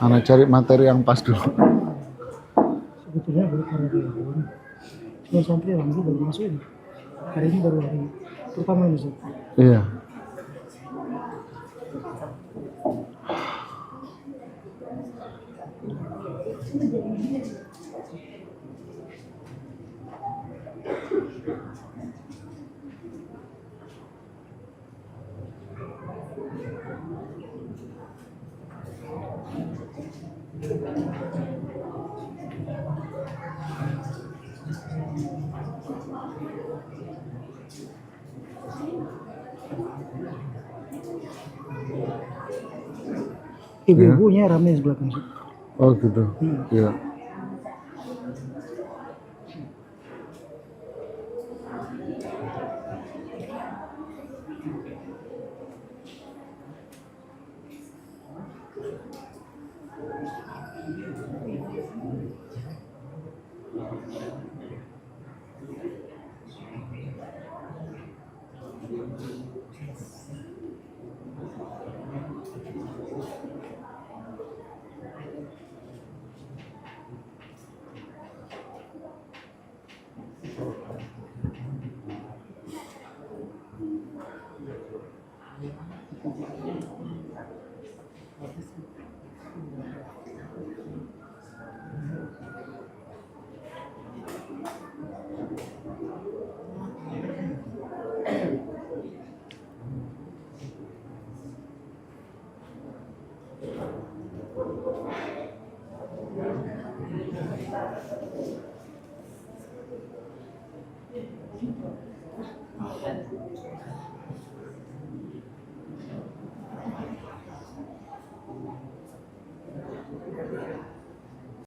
Anak cari materi yang pas dulu. Sebetulnya baru hari ini. Cuma santri alhamdulillah baru masuk ini. Hari ini baru hari pertama ini sih. Iya. Ibu-ibunya ramai di belakang sih. Oh gitu. Iya.